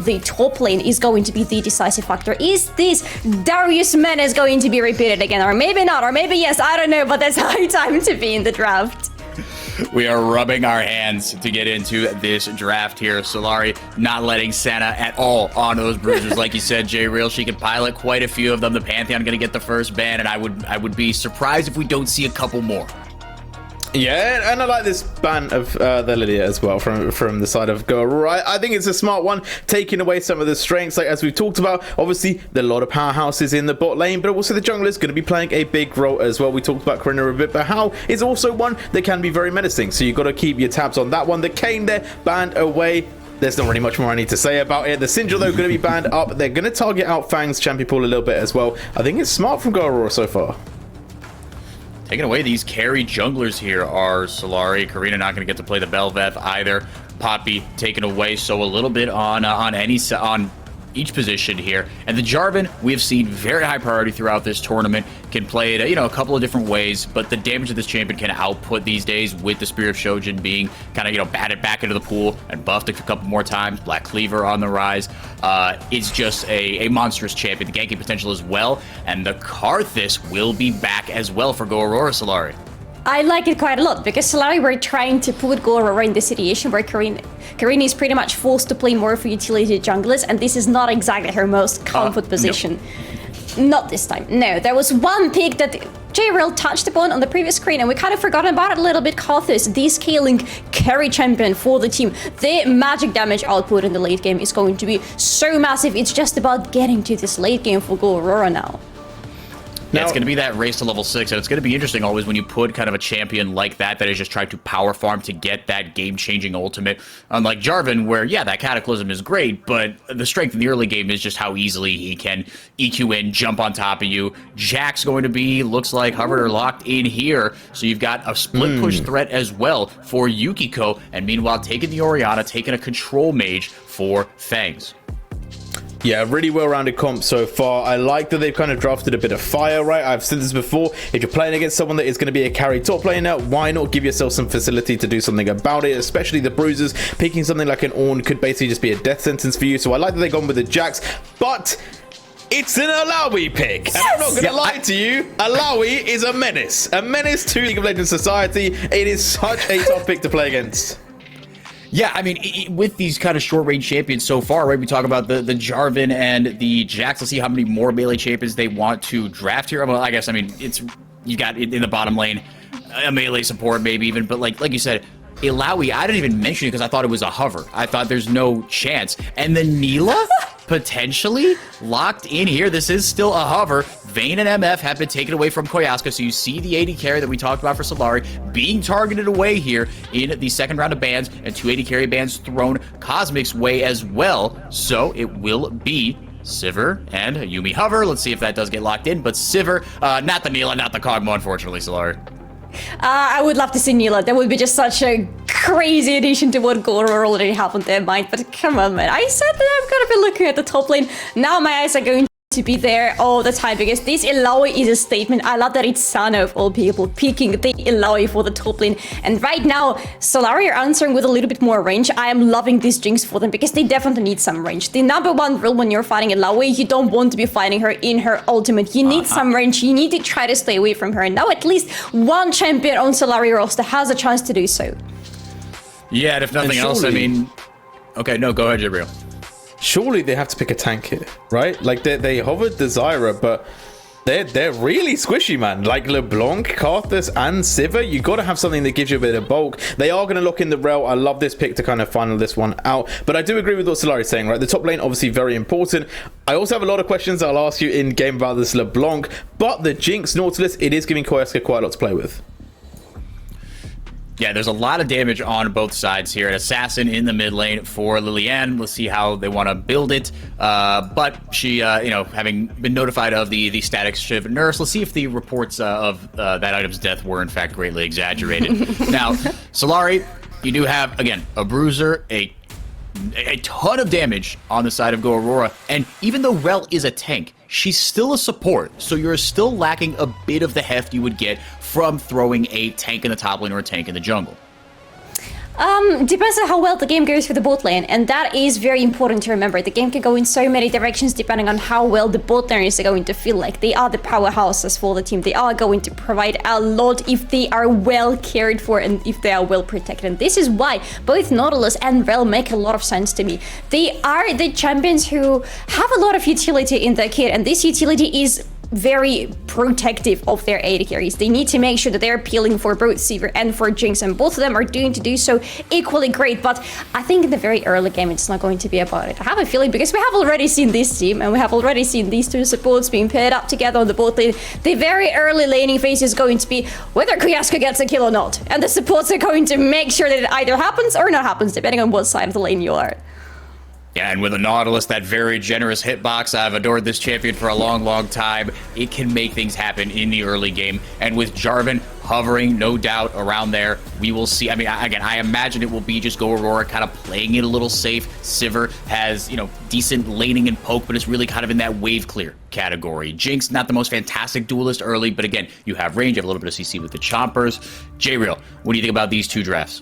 the top lane is going to be the decisive factor. Is this Darius Menace going to be repeated again? Or maybe not, or maybe yes, I don't know, but there's high time to be in the draft. We are rubbing our hands to get into this draft here. Solary not letting Senna at all on those bruisers. Like you said, J-Real, she can pilot quite a few of them. The Pantheon going to get the first ban, and I would be surprised if we don't see a couple more. Yeah, and I like this ban of the Lilia as well from the side of Aurora. I think it's a smart one, taking away some of the strengths, like as we've talked about. Obviously, there are a lot of powerhouses in the bot lane, but also the jungler is going to be playing a big role as well. We talked about Karina a bit, but Hal is also one that can be very menacing, so you've got to keep your tabs on that one. The Kayn there, banned away. There's not really much more I need to say about it. The Syndra, though, going to be banned up. They're going to target out Fang's champion pool a little bit as well. I think it's smart from Aurora so far. Taking away these carry junglers here are Solary. Karina not going to get to play the Bel'Veth either. Poppy taken away, so a little bit on each position here. And the Jarvan, we have seen very high priority throughout this tournament. Can play it, a couple of different ways, but the damage of this champion can output these days with the Spear of Shojin being kind of, batted back into the pool and buffed a couple more times. Black Cleaver on the rise. It's just a monstrous champion. The ganking potential as well, and the Karthus will be back as well for Go Aurora Solary. I like it quite a lot, because Solary were trying to put Go Aurora in the situation where Karina is pretty much forced to play more for utility junglers, and this is not exactly her most comfort position. No. Not this time. No, there was one pick that J-Real touched upon on the previous screen, and we kind of forgot about it a little bit. Karthus, the scaling carry champion for the team. Their magic damage output in the late game is going to be so massive. It's just about getting to this late game for Go Aurora now. Yeah, it's going to be that race to level 6, and it's going to be interesting always when you put kind of a champion like that is just trying to power farm to get that game-changing ultimate. Unlike Jarvan, where, yeah, that Cataclysm is great, but the strength in the early game is just how easily he can EQ in, jump on top of you. Jack's going to be, looks like, hovered or locked in here, so you've got a split push threat as well for Yukiko, and meanwhile taking the Orianna, taking a control mage for Fangs. Yeah, really well-rounded comp so far. I like that they've kind of drafted a bit of fire, right? I've said this before. If you're playing against someone that is going to be a carry top laner, why not give yourself some facility to do something about it, especially the bruisers. Picking something like an Ornn could basically just be a death sentence for you. So I like that they've gone with the Jax, but it's an Alawi pick. Yes! And I'm not going to lie to you, Alawi is a menace to League of Legends society. It is such a tough pick to play against. Yeah, I mean, with these kind of short-range champions so far, right, we talk about the Jarvan and the Jax. Let's see how many more melee champions they want to draft here. Well, I guess, I mean, you got in the bottom lane a melee support maybe even, but like you said, Ilaoi, I didn't even mention it because I thought it was a hover. I thought there's no chance. And then Neela, potentially locked in here. This is still a hover. Vayne and MF have been taken away from Koyaska, so you see the 80 carry that we talked about for Solary being targeted away here in the second round of bans, and 280 carry bans thrown Cosmic's way as well. So it will be Sivir and Yuumi hover. Let's see if that does get locked in, but Sivir, not the Neela, not the Kog'Maw, unfortunately, Solary. I would love to see Neela. That would be just such a crazy addition to what Aurora already have on their mind. But come on, man. I said that I'm going to be looking at the top lane. Now my eyes are going to be there all the time, because this Ilaoi is a statement. I love that it's Sana of all people picking the Ilaoi for the top lane. And right now, Solary are answering with a little bit more range. I am loving this Jinx for them, because they definitely need some range. The number one rule when you're fighting Ilaoi, you don't want to be fighting her in her ultimate. You need some range. You need to try to stay away from her. And now at least one champion on Solary roster has a chance to do so. Yeah, and if nothing else, I mean... Okay, no, go ahead, Jabriel. Surely they have to pick a tank here, right? Like they hovered Desira, but they're really squishy, man. Like LeBlanc, Karthus, and Sivir, you got to have something that gives you a bit of bulk. They are going to lock in the Rel. I love this pick to kind of final this one out. But I do agree with what Solary is saying, right? The top lane, obviously very important. I also have a lot of questions I'll ask you in game about this LeBlanc, but the Jinx Nautilus, it is giving Koyaska quite a lot to play with. Yeah, there's a lot of damage on both sides here. An Assassin in the mid lane for Lilianne. Let's see how they want to build it. But she, having been notified of the static shift nurse, let's see if the reports of that item's death were in fact greatly exaggerated. Now, Solary, you do have, again, a bruiser, a ton of damage on the side of Go Aurora, and even though Rel is a tank, she's still a support, so you're still lacking a bit of the heft you would get from throwing a tank in the top lane or a tank in the jungle. Depends on how well the game goes for the bot lane, and that is very important to remember. The game can go in so many directions depending on how well the bot laners are going to feel like. They are the powerhouses for the team. They are going to provide a lot if they are well cared for and if they are well protected. And this is why both Nautilus and Rel make a lot of sense to me. They are the champions who have a lot of utility in their kit, and this utility is very protective of their AD carries. They need to make sure that they're peeling for both Sivir and for Jinx, and both of them are doing to do so equally great. But I think in the very early game, it's not going to be about it. I have a feeling, because we have already seen this team, and we have already seen these two supports being paired up together on the bot lane. The very early laning phase is going to be whether Koyaska gets a kill or not, and the supports are going to make sure that it either happens or not happens, depending on what side of the lane you are. Yeah, and with a Nautilus, that very generous hitbox, I've adored this champion for a long, long time. It can make things happen in the early game. And with Jarvan hovering, no doubt, around there, we will see. I mean, again, I imagine it will be just Go Aurora kind of playing it a little safe. Sivir has, decent laning and poke, but it's really kind of in that wave clear category. Jinx, not the most fantastic duelist early, but again, you have range, you have a little bit of CC with the chompers. J-Real, what do you think about these two drafts?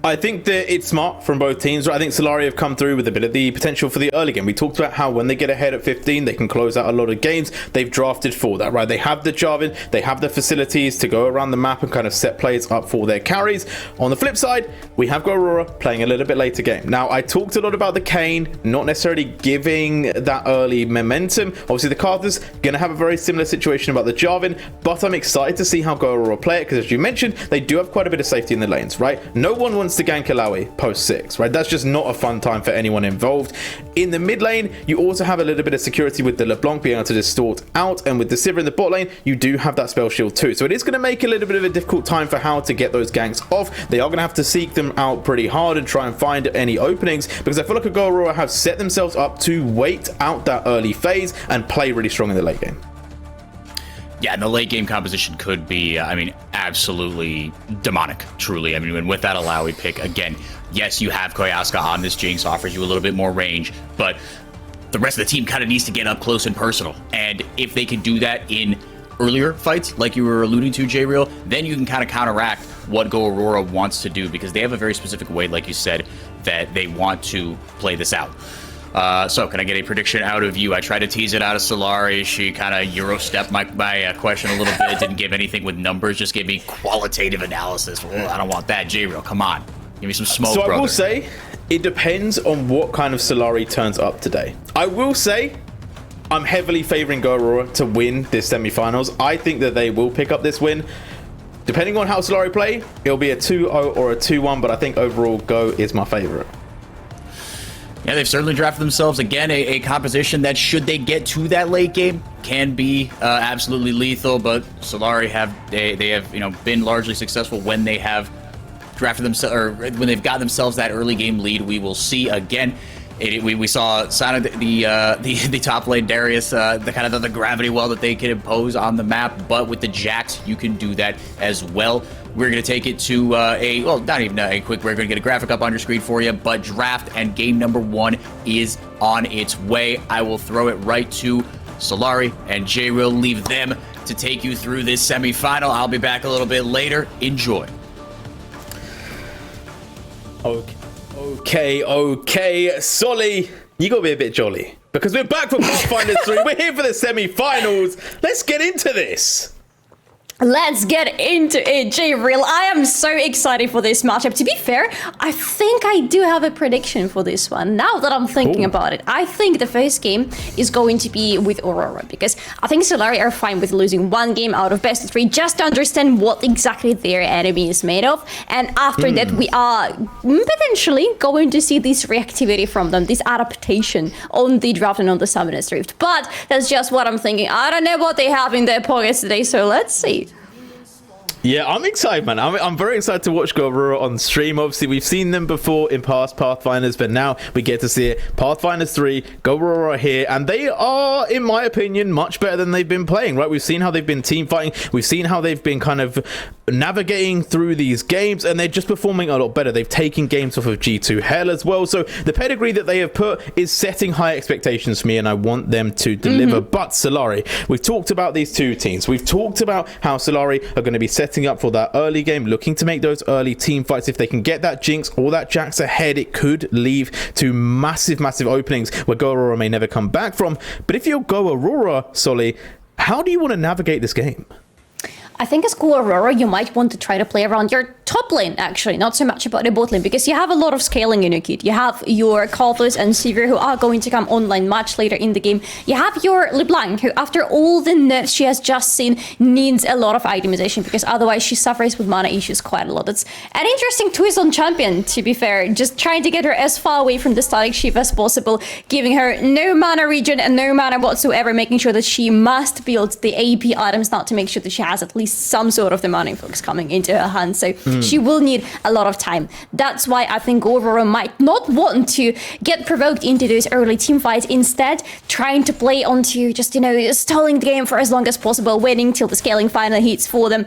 I think that it's smart from both teams. I think Solary have come through with a bit of the potential for the early game. We talked about how when they get ahead at 15, they can close out a lot of games. They've drafted for that, right? They have the Jarvan, they have the facilities to go around the map and kind of set players up for their carries. On the flip side, we have Aurora playing a little bit later game. Now, I talked a lot about the Kayn, not necessarily giving that early momentum. Obviously, the Carthers going to have a very similar situation about the Jarvan, but I'm excited to see how Aurora play it, because as you mentioned, they do have quite a bit of safety in the lanes, right? No one wants to gank Alawi post 6, right? That's just not a fun time for anyone involved. In the mid lane, you also have a little bit of security with the LeBlanc being able to distort out, and with the Sivir in the bot lane, you do have that spell shield too. So it is going to make a little bit of a difficult time for how to get those ganks off. They are going to have to seek them out pretty hard and try and find any openings, because I feel like Aurora have set themselves up to wait out that early phase and play really strong in the late game. Yeah, and the late game composition could be, absolutely demonic, truly. And with that Alawi pick, again, yes, you have Koyaska on this Jinx, offers you a little bit more range, but the rest of the team kind of needs to get up close and personal. And if they can do that in earlier fights, like you were alluding to, J-Real, then you can kind of counteract what Go Aurora wants to do, because they have a very specific way, like you said, that they want to play this out. So can I get a prediction out of you? I tried to tease it out of Solary. She kind of Euro-stepped my question a little bit. Didn't give anything with numbers, just gave me qualitative analysis. Well, I don't want that. J-Real, come on. Give me some smoke, so brother. I will say, it depends on what kind of Solary turns up today. I will say, I'm heavily favoring Go Aurora to win this semi-finals. I think that they will pick up this win. Depending on how Solary play, it'll be a 2-0 or a 2-1, but I think overall Go is my favorite. Yeah, they've certainly drafted themselves, again, a composition that, should they get to that late game, can be absolutely lethal. But Solary they have been largely successful when they have drafted themselves, or when they've got themselves that early game lead. We will see again. We saw sign of the top lane Darius, the gravity well that they can impose on the map, but with the Jax you can do that as well. We're going to take it to not even a quick, we're going to get a graphic up on your screen for you, but draft and game number 1 is on its way. I will throw it right to Solary and J-Real, leave them to take you through this semi-final. I'll be back a little bit later. Enjoy. Okay, Solly, you gotta be a bit jolly, because we're back for Pathfinders 3. We're here for the semi-finals. Let's get into this. Let's get into it, J-Real. I am so excited for this matchup. To be fair, I think I do have a prediction for this one. Now that I'm thinking about it, I think the first game is going to be with Aurora, because I think Solary are fine with losing one game out of best of 3 just to understand what exactly their enemy is made of. And after that, we are potentially going to see this reactivity from them, this adaptation on the draft and on the Summoner's Rift. But that's just what I'm thinking. I don't know what they have in their pockets today, so let's see. Yeah, I'm excited, man. I'm very excited to watch Go Aurora on stream. Obviously, we've seen them before in past Pathfinders, but now we get to see it. Pathfinders 3, Go Aurora here, and they are, in my opinion, much better than they've been playing, right? We've seen how they've been team fighting. We've seen how they've been kind of navigating through these games, and they're just performing a lot better. They've taken games off of G2 Hell as well, so the pedigree that they have put is setting high expectations for me, and I want them to deliver. But Solary, we've talked about these two teams. We've talked about how Solary are going to be setting up for that early game, looking to make those early team fights. If they can get that Jinx or that Jax ahead, it could lead to massive openings where Go Aurora may never come back from. But if you're Go Aurora, Solly, how do you want to navigate this game? I think as Go Aurora, you might want to try to play around your top lane, actually, not so much about the bot lane, because you have a lot of scaling in your kit. You have your Karthus and Sivir, who are going to come online much later in the game. You have your LeBlanc, who, after all the nerfs she has just seen, needs a lot of itemization, because otherwise she suffers with mana issues quite a lot. It's an interesting twist on champion, to be fair, just trying to get her as far away from the static shift as possible, giving her no mana regen and no mana whatsoever, making sure that she must build the AP items now to make sure that she has at least some sort of the mana influx coming into her hands. So she will need a lot of time. That's why I think Aurora might not want to get provoked into those early team fights. Instead, trying to play onto just, stalling the game for as long as possible, waiting till the scaling finally hits for them.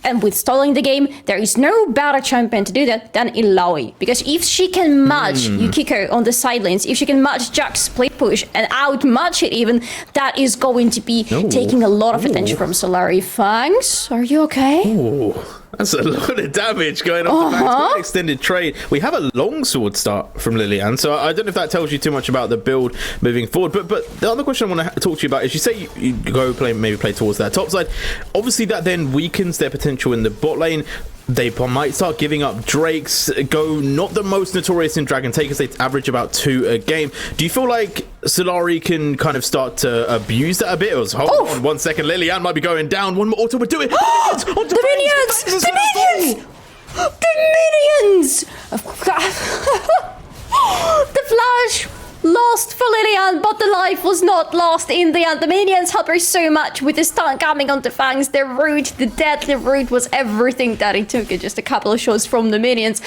And with stalling the game, there is no better champion to do that than Illaoi. Because if she can match Yukiko on the side lanes, if she can match Jack's split push and outmatch it even, that is going to be taking a lot of attention from Solary. Fangs, are you okay? Ooh. That's a lot of damage going off the back. Extended trade. We have a longsword start from Lilian, so I don't know if that tells you too much about the build moving forward. But the other question I want to talk to you about is, you say you go maybe play towards that top side. Obviously, that then weakens their potential in the bot lane. They might start giving up Drakes, go not the most notorious in Dragon Takers. They average about 2 a game. Do you feel like Solary can kind of start to abuse that a bit? Hold on 1 second. Lilian might be going down. One more auto would do it. The minions! The minions! The flash lost for Lilian, but the life was not lost in the end. The minions help her so much with the stun coming onto Fangs. The root, the deadly root, was everything that it took. Just a couple of shots from the minions.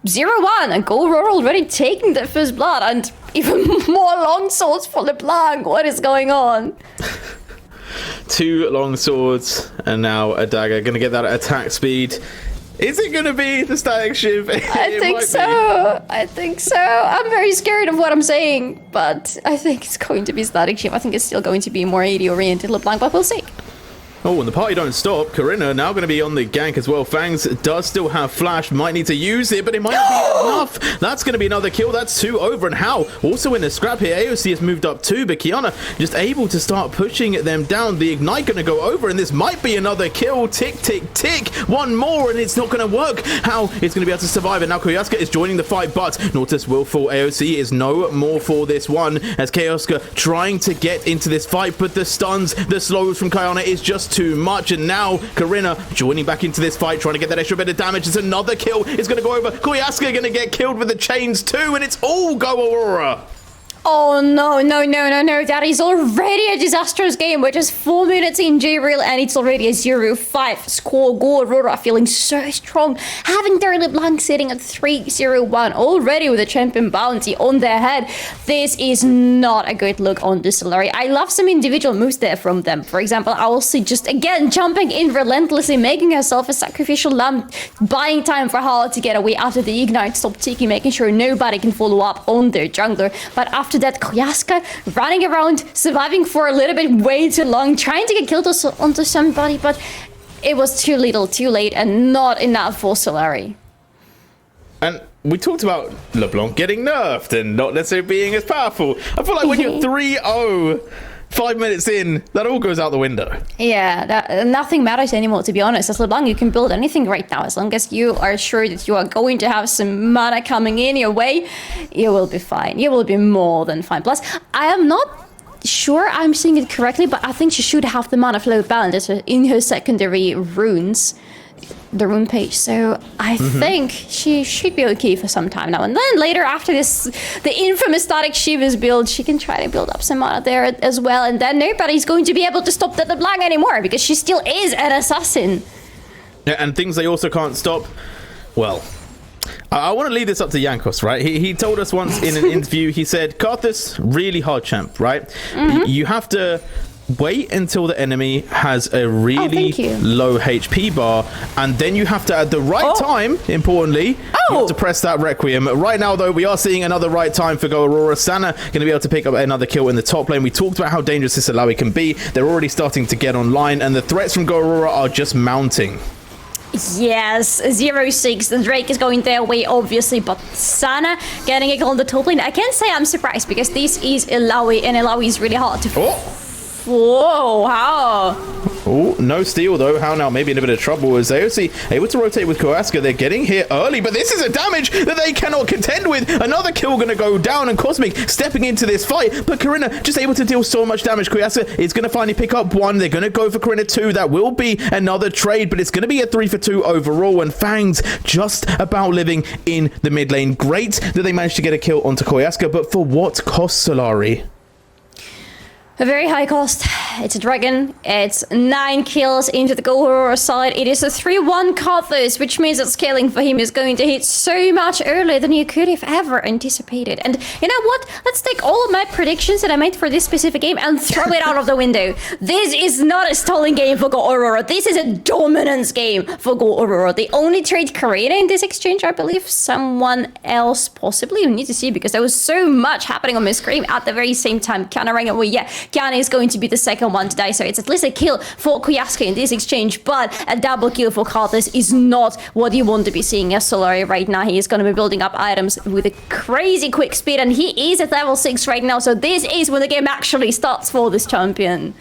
0-1, and Go Aurora already taking the first blood, and even more long swords for LeBlanc. What is going on? 2 long swords and now a dagger. Gonna get that attack speed. Is it going to be the static shift? I think so. I think so. I'm very scared of what I'm saying, but I think it's going to be static shift. I think it's still going to be more AD oriented LeBlanc, but we'll see. Oh, and the party don't stop. Corinna now going to be on the gank as well. Fangs does still have flash. Might need to use it, but it might not be enough. That's going to be another kill. That's 2 over. And How also in the scrap here. AOC has moved up too, but Kiana just able to start pushing them down. The Ignite going to go over, and this might be another kill. Tick, tick, tick. One more, and it's not going to work. How is going to be able to survive it. Now Koyaska is joining the fight, but Nautis will fall. AOC is no more for this one, as Koyaska trying to get into this fight, but the stuns, the slows from Kiana is just too much. And now Corinna joining back into this fight, trying to get that extra bit of damage. It's another kill. It's going to go over. Koyaska going to get killed with the chains too, and it's all Go Aurora. Oh, no. That is already a disastrous game. We're just 4 minutes in J-Real, and it's already a 0-5 score. Go Aurora feeling so strong. Having their LeBlanc sitting at 3-0-1 already with a champion bounty on their head. This is not a good look on the Solary. I love some individual moves there from them. For example, I will see just again jumping in relentlessly, making herself a sacrificial lamb, buying time for Hala to get away after the Ignite stopped ticking, making sure nobody can follow up on their jungler. But after that, Koyaska running around, surviving for a little bit way too long, trying to get killed onto somebody, but it was too little, too late, and not enough for Solary. And we talked about LeBlanc getting nerfed and not necessarily being as powerful. I feel like when you're 3-0, 5 minutes in, that all goes out the window. Yeah, nothing matters anymore, to be honest. As LeBlanc, you can build anything right now. As long as you are sure that you are going to have some mana coming in your way, you will be fine. You will be more than fine. Plus, I am not sure I'm seeing it correctly, but I think she should have the mana flow balance in her secondary runes, the rune page. So I think she should be okay for some time now. And then later, after this, the infamous static Shiva's build, she can try to build up some mana there as well. And then nobody's going to be able to stop the LeBlanc anymore, because she still is an assassin. Yeah, and things they also can't stop. Well, I want to leave this up to Yankos, right? He told us once in an interview, he said, Karthus, really hard champ, right? You have to wait until the enemy has a really low HP bar, and then you have to, at the right time, importantly, you have to press that Requiem. Right now, though, we are seeing another right time for Go Aurora. Sana going to be able to pick up another kill in the top lane. We talked about how dangerous this Solary can be. They're already starting to get online, and the threats from Go Aurora are just mounting. Yes, 0-6. The Drake is going their way, obviously, but Sana getting a kill on the top lane. I can't say I'm surprised because this is Ilaoi, and Ilaoi is really hard to... Whoa, how? Oh, no steal though. How now? Maybe in a bit of trouble as AOC able to rotate with Koaska. They're getting here early, but this is a damage that they cannot contend with. Another kill going to go down, and Cosmic stepping into this fight, but Karina just able to deal so much damage. Koaska is going to finally pick up one. They're going to go for Karina 2. That will be another trade, but it's going to be a 3-for-2 overall, and Fangs just about living in the mid lane. Great that they managed to get a kill onto Koaska, but for what cost, Solary? A very high cost. It's a dragon. It's 9 kills into the Go Aurora side. It is a 3-1 Karthus, which means that scaling for him is going to hit so much earlier than you could have ever anticipated. And you know what? Let's take all of my predictions that I made for this specific game and throw it out of the window. This is not a stalling game for Go Aurora. This is a dominance game for Go Aurora. They only trade Karina in this exchange, I believe. Someone else possibly. We need to see because there was so much happening on my screen at the very same time. Kanarang, well, yeah. Kiana is going to be the second one to die, so it's at least a kill for Koyaska in this exchange, but a double kill for Karthus is not what you want to be seeing as Solary right now. He is going to be building up items with a crazy quick speed, and he is at level 6 right now, so this is when the game actually starts for this champion.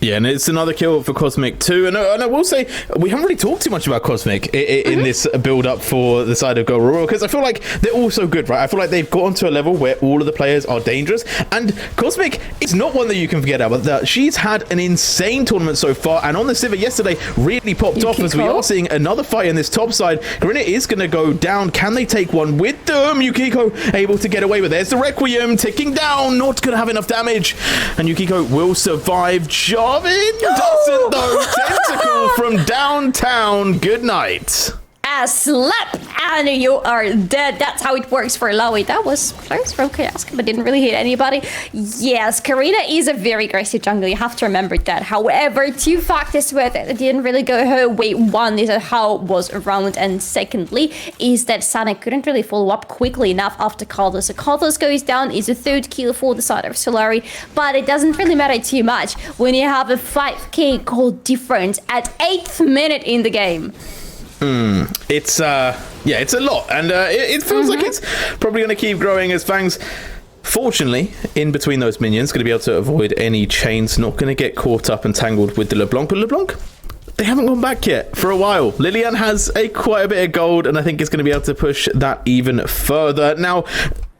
Yeah, and it's another kill for Cosmic too. And I will say, we haven't really talked too much about Cosmic in this build-up for the side of Go Aurora, because I feel like they're all so good, right? I feel like they've gotten to a level where all of the players are dangerous, and Cosmic is not one that you can forget about. That she's had an insane tournament so far, and on the Sivir yesterday really popped off, as we are seeing another fight in this top side. Karina is going to go down. Can they take one with them? Yukiko able to get away with it. There's the Requiem ticking down, not going to have enough damage, and Yukiko will survive. Jarvan doesn't though. Tentacle from downtown. Good night. A slap and you are dead. That's how it works for Ilaoi. That was close from Koyaska, but didn't really hit anybody. Yes, Karina is a very aggressive jungle. You have to remember that. However, 2 factors with it didn't really go her way. One is how it was around, and secondly is that Sana couldn't really follow up quickly enough after Karthus. So Karthus goes down, is a 3rd kill for the side of Solary, but it doesn't really matter too much when you have a 5k gold difference at 8th minute in the game. It's it's a lot, and it feels like it's probably going to keep growing as Fangs, fortunately, in between those minions, going to be able to avoid any chains, not going to get caught up and tangled with the LeBlanc. But LeBlanc, they haven't gone back yet for a while. Lilian has quite a bit of gold, and I think it's going to be able to push that even further. Now,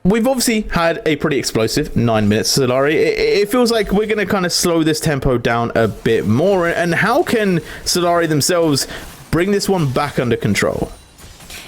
we've obviously had a pretty explosive 9 minutes, Solary. It feels like we're going to kind of slow this tempo down a bit more, and how can Solary themselves bring this one back under control?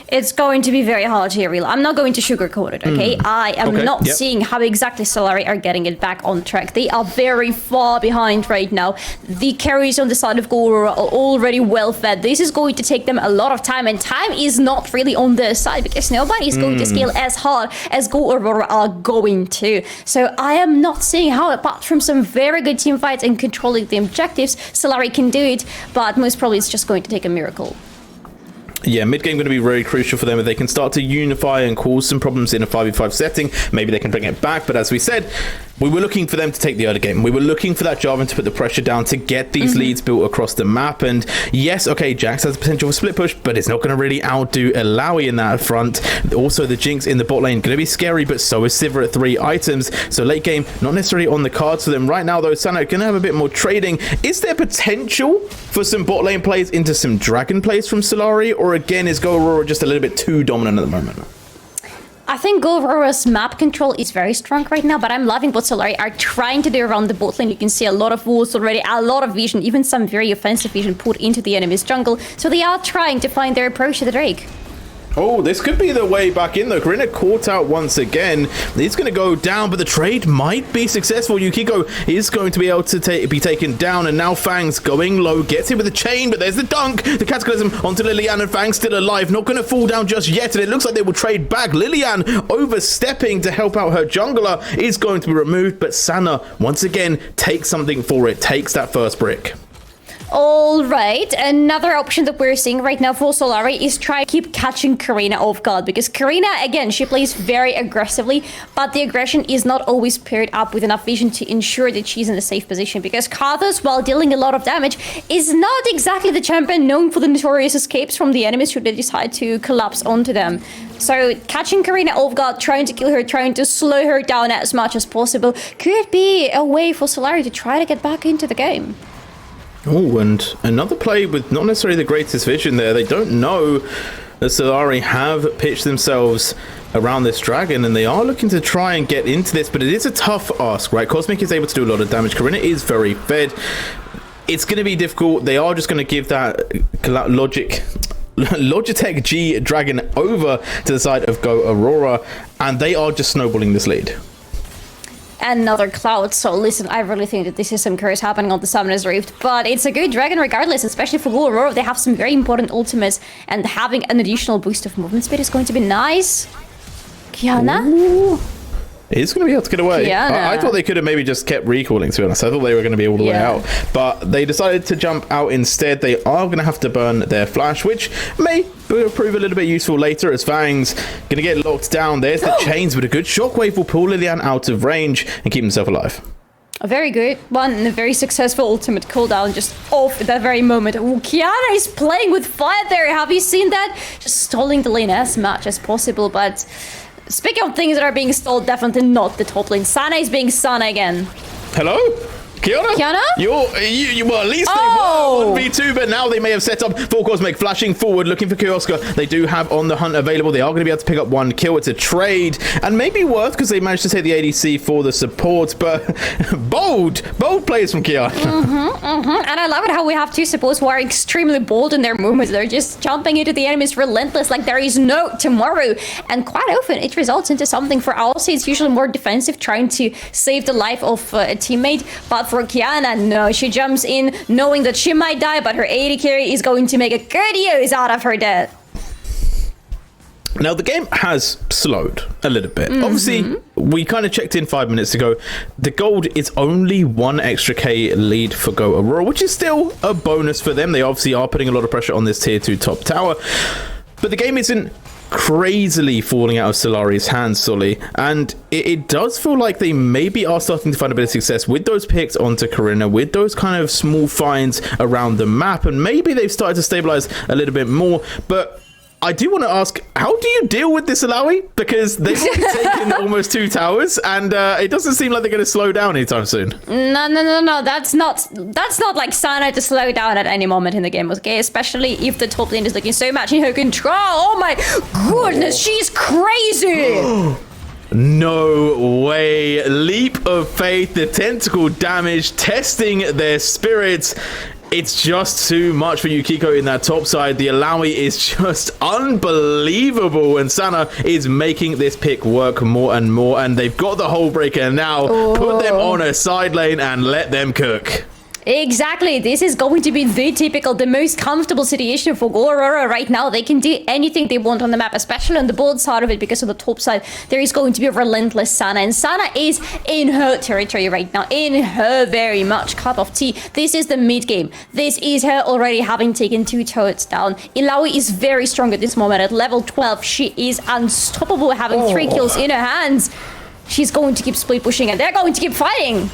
It's going to be very hard here, really. I'm not going to sugarcoat it, okay? I am not seeing how exactly Solary are getting it back on track. They are very far behind right now. The carries on the side of Go Aurora are already well fed. This is going to take them a lot of time, and time is not really on their side because nobody is going to scale as hard as Go Aurora are going to. So I am not seeing how, apart from some very good team fights and controlling the objectives, Solary can do it, but most probably it's just going to take a miracle. Yeah, mid-game going to be very crucial for them. If they can start to unify and cause some problems in a 5v5 setting, maybe they can bring it back. But as we said, we were looking for them to take the early game. We were looking for that Jarvan to put the pressure down to get these leads built across the map. And yes, okay, Jax has the potential for split push, but it's not going to really outdo Ilaoi in that front. Also, the Jinx in the bot lane going to be scary, but so is Sivir at 3 items. So late game, not necessarily on the cards for them. Right now, though, Sana going to have a bit more trading. Is there potential for some bot lane plays into some dragon plays from Solary? Or again, is Go Aurora just a little bit too dominant at the moment? I think Go Aurora's map control is very strong right now, but I'm loving what Solary are trying to do around the bot lane. You can see a lot of walls already, a lot of vision, even some very offensive vision put into the enemy's jungle. So they are trying to find their approach to the Drake. Oh, this could be the way back in though. Karina caught out once again. He's going to go down, but the trade might be successful. Yukiko is going to be able to be taken down, and now Fang's going low, gets him with a chain, but there's the dunk. The Cataclysm onto Lilian, and Fang's still alive. Not going to fall down just yet, and it looks like they will trade back. Lilian overstepping to help out her jungler is going to be removed, but Sana once again takes something for it, takes that first brick. All right, another option that we're seeing right now for Solary is try to keep catching Karina off guard, because Karina, again, she plays very aggressively, but the aggression is not always paired up with enough vision to ensure that she's in a safe position, because Karthus, while dealing a lot of damage, is not exactly the champion known for the notorious escapes from the enemies should they decide to collapse onto them. So catching Karina off guard, trying to kill her, trying to slow her down as much as possible could be a way for Solary to try to get back into the game. Oh, and another play with not necessarily the greatest vision there. They don't know that Solary have pitched themselves around this dragon, and they are looking to try and get into this, but it is a tough ask, right? Cosmic is able to do a lot of damage. Karina is very fed. It's going to be difficult. They are just going to give that Logitech G dragon over to the side of Go Aurora, and they are just snowballing this lead. Another cloud. So listen, I really think that this is some curse happening on the Summoner's Rift, but it's a good dragon regardless, especially for Aurora. They have some very important ultimates, and having an additional boost of movement speed is going to be nice. Kiana? Ooh. He's going to be able to get away. I thought they could have maybe just kept recalling, to be honest. I thought they were going to be all the way out. But they decided to jump out instead. They are going to have to burn their flash, which may prove a little bit useful later, as Fang's going to get locked down. There's the chains, but a good shockwave will pull Lilian out of range and keep himself alive. A very good one, and a very successful ultimate cooldown just off at that very moment. Ooh, Kiana is playing with fire there. Have you seen that? Just stalling the lane as much as possible, but... Speaking of things that are being stalled, definitely not the top lane. Sana is being Sana again. Hello? Kiana? You well, at least they were 1v2, but now they may have set up for Cosmic, flashing forward, looking for Kioska. They do have On the Hunt available. They are going to be able to pick up one kill. It's a trade, and maybe worth, because they managed to take the ADC for the support, but bold plays from Kiana. And I love it how we have two supports who are extremely bold in their movements. They're just jumping into the enemies relentless, like there is no tomorrow. And quite often it results into something. For Aussie, it's usually more defensive, trying to save the life of a teammate, but for Kiana, no, she jumps in knowing that she might die, but her AD carry is going to make a good use out of her death. Now, the game has slowed a little bit. Obviously, we kind of checked in 5 minutes ago. The gold is only 1 extra K lead for Go Aurora, which is still a bonus for them. They obviously are putting a lot of pressure on this tier 2 top tower. But the game isn't crazily falling out of Solary's hands, Solly, and it does feel like they maybe are starting to find a bit of success with those picks onto Karina, with those kind of small finds around the map, and maybe they've started to stabilize a little bit more. But I do want to ask, how do you deal with this, Alawi? Because they've already taken almost 2 towers, and it doesn't seem like they're going to slow down anytime soon. No. That's not like Sana to slow down at any moment in the game, okay? Especially if the top lane is looking so much in her control. Oh my goodness, she's crazy! No way. Leap of faith, the tentacle damage, testing their spirits. It's just too much for Yukiko in that top side. The Alawi is just unbelievable, and Sana is making this pick work more and more, and they've got the Hull Breaker now. Put them on a side lane and let them cook. Exactly. This is going to be the most comfortable situation for Aurora right now. They can do anything they want on the map, especially on the bold side of it, because on the top side, there is going to be a relentless Sana. And Sana is in her territory right now, in her very much cup of tea. This is the mid game. This is her already having taken 2 turrets down. Ilawi is very strong at this moment. At level 12, she is unstoppable, having 3 kills in her hands. She's going to keep split pushing, and they're going to keep fighting.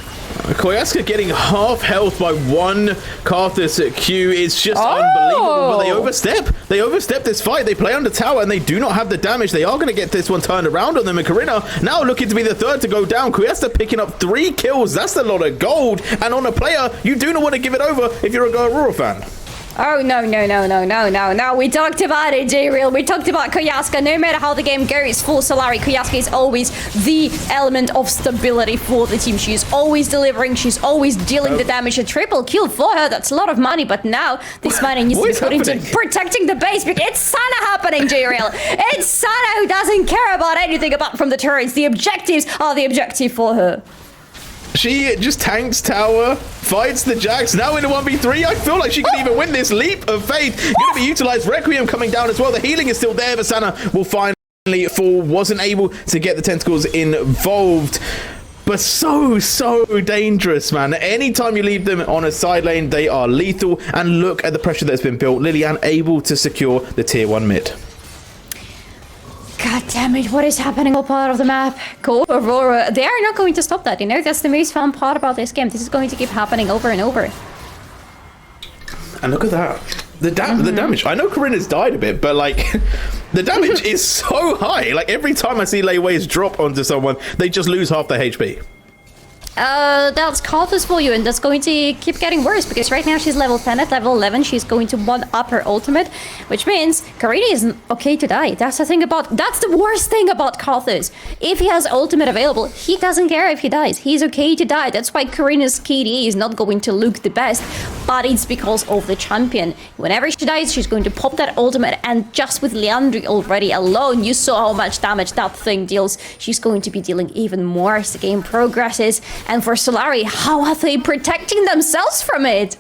Koyaska getting half health by 1 Karthus Q is just unbelievable, but they overstep. They overstep this fight. They play under tower, and they do not have the damage. They are going to get this one turned around on them, and Karina now looking to be the 3rd to go down. Koyaska picking up 3 kills. That's a lot of gold, and on a player, you do not want to give it over if you're a Go Aurora fan. Oh, no. We talked about it, J-Real. We talked about Koyaska. No matter how the game goes for Solary, Koyaska is always the element of stability for the team. She is always delivering. She's always dealing the damage. A triple kill for her. That's a lot of money. But now this money needs to be put into protecting the base. Because it's Sana happening, J-Real. It's Sana who doesn't care about anything apart from the turrets. The objectives are the objective for her. She just tanks tower, fights the Jax, now in a 1v3. I feel like she can even win this leap of faith. Going to be utilized. Requiem coming down as well. The healing is still there, but Sana will finally fall. Wasn't able to get the tentacles involved. But so dangerous, man. Anytime you leave them on a side lane, they are lethal. And look at the pressure that's been built. Lilian able to secure the tier 1 mid. God damn it, what is happening all part of the map? Go Aurora. They are not going to stop that, you know? That's the most fun part about this game. This is going to keep happening over and over. And look at that. The damage. I know Karina's died a bit, but like the damage is so high. Like every time I see layways drop onto someone, they just lose half their HP. That's Karthus for you, and that's going to keep getting worse because right now she's level 10. At level 11 she's going to 1-up her ultimate, which means Karina is okay to die. That's the worst thing about Karthus. If he has ultimate available, he doesn't care if he dies. He's okay to die. That's why Karina's KD is not going to look the best, but it's because of the champion. Whenever she dies, she's going to pop that ultimate, and just with Leandri already alone, you saw how much damage that thing deals. She's going to be dealing even more as the game progresses. And for Solary, how are they protecting themselves from it?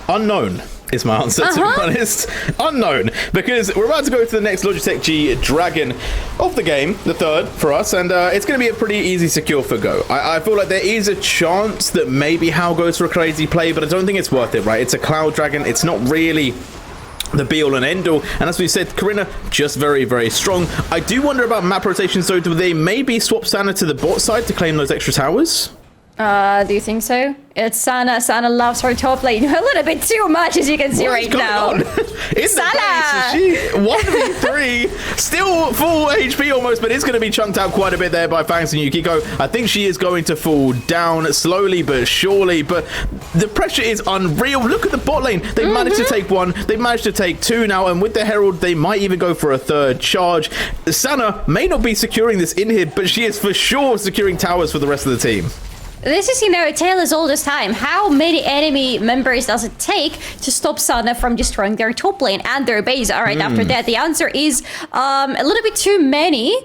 Unknown is my answer, to be honest. Unknown, because we're about to go to the next Logitech G Dragon of the game, the third for us, and it's going to be a pretty easy secure for Go. I feel like there is a chance that maybe Hal goes for a crazy play, but I don't think it's worth it, right? It's a Cloud Dragon. It's not really the be-all and end-all, and as we said, Karina just very strong. I do wonder about map rotations though. Do they maybe swap Sana to the bot side to claim those extra towers? Do you think so? It's Sana. Sana loves her top lane a little bit too much, as you can see right now. In the base, she 1v3, still full HP almost, but it's going to be chunked out quite a bit there by Fangs and Yukiko. I think she is going to fall down slowly but surely, but the pressure is unreal. Look at the bot lane. They've managed to take one. They've managed to take two now, and with the Herald, they might even go for a third charge. Sana may not be securing this inhib, but she is for sure securing towers for the rest of the team. This is, you know, a tale as old as time. How many enemy members does it take to stop Sana from destroying their top lane and their base? All right, after that, the answer is a little bit too many.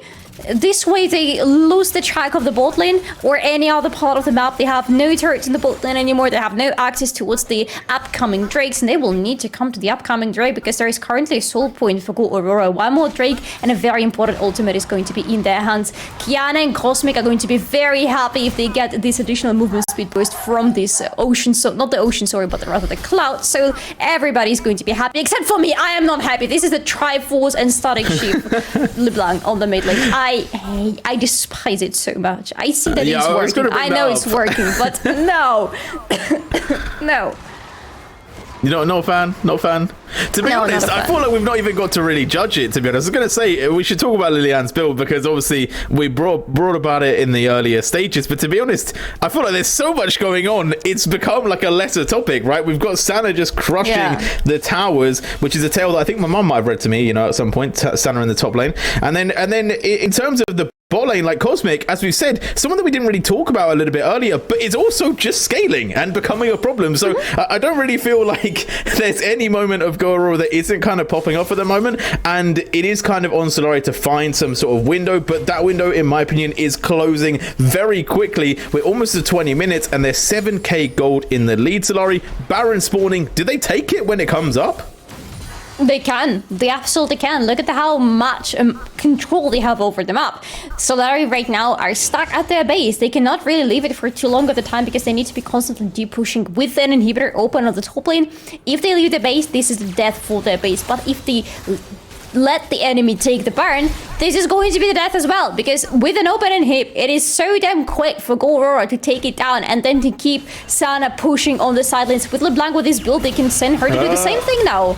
This way they lose the track of the bot lane or any other part of the map. They have no turrets in the bot lane anymore. They have no access towards the upcoming drakes, and they will need to come to the upcoming drake because there is currently a soul point for Aurora. One more drake and a very important ultimate is going to be in their hands. Kiana and Cosmic are going to be very happy if they get this additional movement speed boost from this ocean, so not the ocean, sorry, but rather the cloud. So everybody's going to be happy except for me. I am not happy. This is the Triforce and Static Shift LeBlanc on the mid lane. I despise it so much. I see that it's working. I know it's working, but no. No. You know, not a fan. To be honest, I feel like we've not even got to really judge it, to be honest. I was going to say, we should talk about Lilian's build, because obviously we brought about it in the earlier stages, but to be honest, I feel like there's so much going on, it's become like a lesser topic, right? We've got Sana just crushing the towers, which is a tale that I think my mum might have read to me, you know, at some point, Sana in the top lane. And then in terms of the bot lane, like Cosmic, as we've said, someone that we didn't really talk about a little bit earlier, but it's also just scaling and becoming a problem. So I don't really feel like there's any moment of Go Aurora that isn't kind of popping off at the moment, and it is kind of on Solary to find some sort of window, but that window, in my opinion, is closing very quickly. We're almost at 20 minutes, and there's 7k gold in the lead. Solary, Baron spawning, do they take it when it comes up? They can. They absolutely can. Look at how much control they have over the map. Solary right now are stuck at their base. They cannot really leave it for too long of the time because they need to be constantly deep pushing with an inhibitor open on the top lane. If they leave the base, this is the death for their base. But if they let the enemy take the Baron, this is going to be the death as well, because with an open inhib, it is so damn quick for Aurora to take it down and then to keep Sana pushing on the sidelines. With LeBlanc with his build, they can send her to do the same thing now.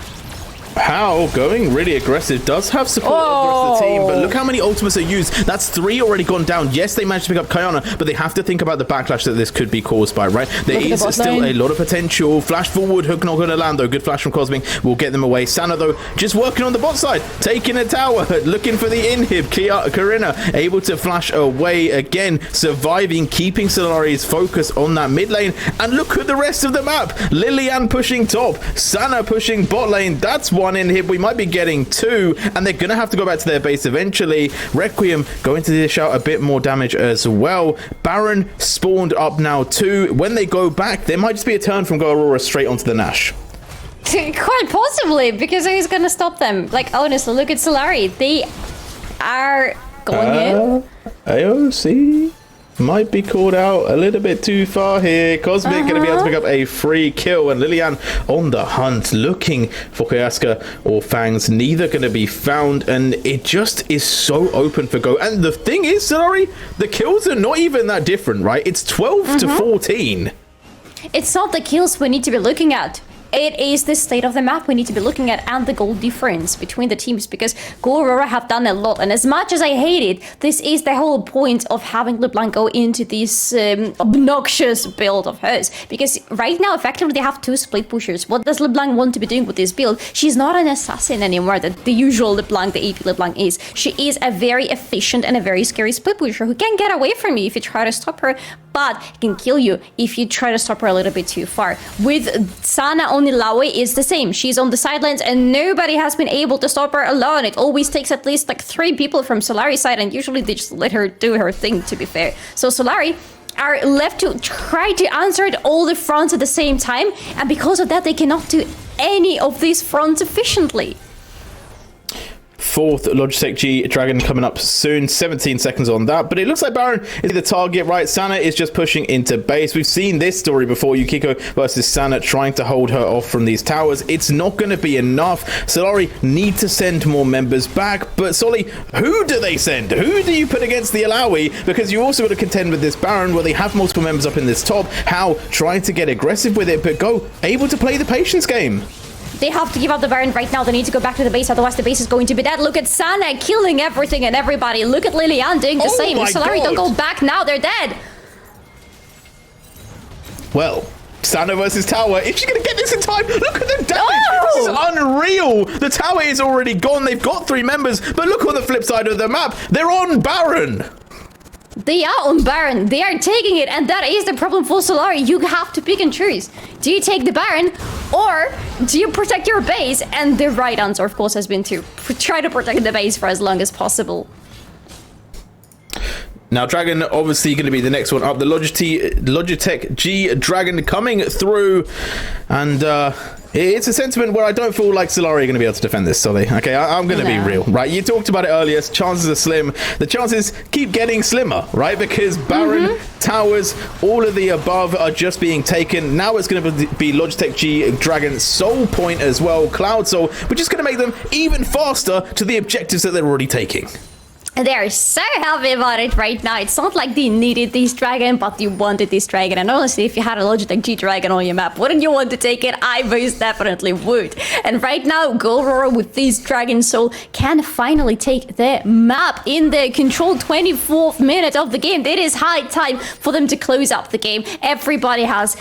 How going really aggressive does have support of the rest of the team, but look how many ultimates are used. That's 3 already gone down. Yes, they managed to pick up Kayana, but they have to think about the backlash that this could be caused by, right? There is still a lot of potential. Flash forward, hook not going to land though. Good flash from Cosming will get them away. Sana though, just working on the bot side, taking a tower, looking for the inhib. Karina able to flash away again, surviving, keeping Solari's focus on that mid lane. And look at the rest of the map. Lilian pushing top, Sana pushing bot lane. That's one inhib. We might be getting 2, and they're gonna have to go back to their base eventually. Requiem going to dish out a bit more damage as well. Baron spawned up now too. When they go back, there might just be a turn from Go Aurora straight onto the Nash. Quite possibly, because who's gonna stop them? Like, honestly, look at Solary. They are going in. AOC might be called out a little bit too far here. Cosmic going to be able to pick up a free kill, and Lilian on the hunt, looking for Koyaska or Fangs. Neither going to be found, and it just is so open for Go. And the thing is, sorry, the kills are not even that different, right? It's 12 to 14. It's not the kills we need to be looking at. It is the state of the map we need to be looking at, and the goal difference between the teams, because Go Aurora have done a lot, and as much as I hate it, this is the whole point of having LeBlanc go into this obnoxious build of hers, because right now effectively they have 2 split pushers. What does LeBlanc want to be doing with this build? She's not an assassin anymore that the usual LeBlanc, the AP LeBlanc is. She is a very efficient and a very scary split pusher who can get away from you if you try to stop her, but can kill you if you try to stop her a little bit too far. With Sana on Ilawe is the same. She's on the sidelines and nobody has been able to stop her alone. It always takes at least like 3 people from Solari's side, and usually they just let her do her thing, to be fair. So Solary are left to try to answer at all the fronts at the same time, and because of that they cannot do any of these fronts efficiently. 4th Logitech G Dragon coming up soon. 17 seconds on that, but it looks like Baron is the target, right? Sana is just pushing into base. We've seen this story before. Yukiko versus Sana trying to hold her off from these towers. It's not going to be enough. Solary need to send more members back, but Solly, who do they send? Who do you put against the Alawi? Because you also got to contend with this Baron where they have multiple members up in this top. How trying to get aggressive with it, but Go able to play the patience game. They have to give up the Baron right now. They need to go back to the base, otherwise the base is going to be dead. Look at Sana killing everything and everybody. Look at Lilian doing the same. Solary don't go back now, they're dead. Well, Sana versus tower. Is she going to get this in time? Look at the damage. This is unreal. The tower is already gone. They've got 3 members, but look on the flip side of the map. They're on Baron. They are on Baron. They are taking it, and that is the problem for Solary. You have to pick and choose. Do you take the Baron, or do you protect your base? And the right answer, of course, has been to try to protect the base for as long as possible. Now, Dragon obviously going to be the next one up. The Logitech G Dragon coming through, and it's a sentiment where I don't feel like Solary are going to be able to defend this, Solly. Okay, I'm going to be real, right? You talked about it earlier. Chances are slim. The chances keep getting slimmer, right? Because Baron, towers, all of the above are just being taken. Now it's going to be Logitech G Dragon Soul Point as well, Cloud Soul, which is going to make them even faster to the objectives that they're already taking. They are so happy about it right now. It's not like they needed this dragon, but they wanted this dragon. And honestly, if you had a Logitech G Dragon on your map, wouldn't you want to take it? I most definitely would. And right now, Go Aurora with this Dragon Soul can finally take the map in the controlled 24th minute of the game. It is high time for them to close up the game. Everybody has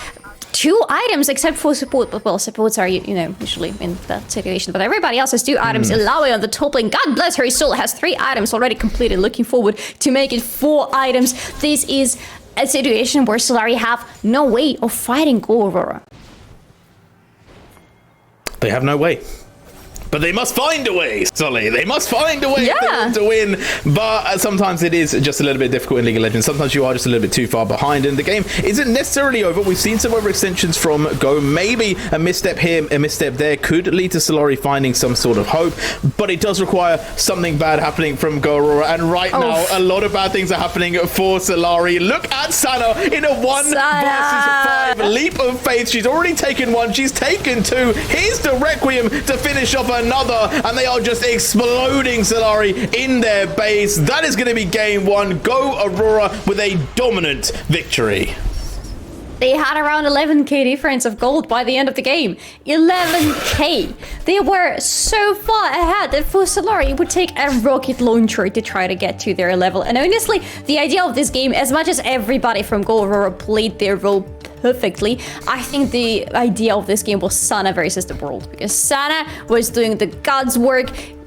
2 items except for support, but well, supports are, you know, usually in that situation, but everybody else has 2 items. Ilawe on the top lane, God bless her soul, has 3 items already completed. Looking forward to make it 4 items. This is a situation where Solary have no way of fighting Go Aurora. They have no way. But they must find a way, Solly. They must find a way if they want to win. But sometimes it is just a little bit difficult in League of Legends. Sometimes you are just a little bit too far behind, and the game isn't necessarily over. We've seen some overextensions from Go. Maybe a misstep here, a misstep there could lead to Solary finding some sort of hope. But it does require something bad happening from Go Aurora. And right now, a lot of bad things are happening for Solary. Look at Sana in a 1 versus 5 leap of faith. She's already taken 1. She's taken 2. Here's the Requiem to finish off another, and they are just exploding Solary in their base. That is going to be game 1. Go Aurora with a dominant victory. They had around 11k difference of gold by the end of the game. 11k. They were so far ahead that for Solary, it would take a rocket launcher to try to get to their level. And honestly, the idea of this game, as much as everybody from Go Aurora played their role perfectly, I think the idea of this game was Sana versus the world, because Sana was doing the God's work,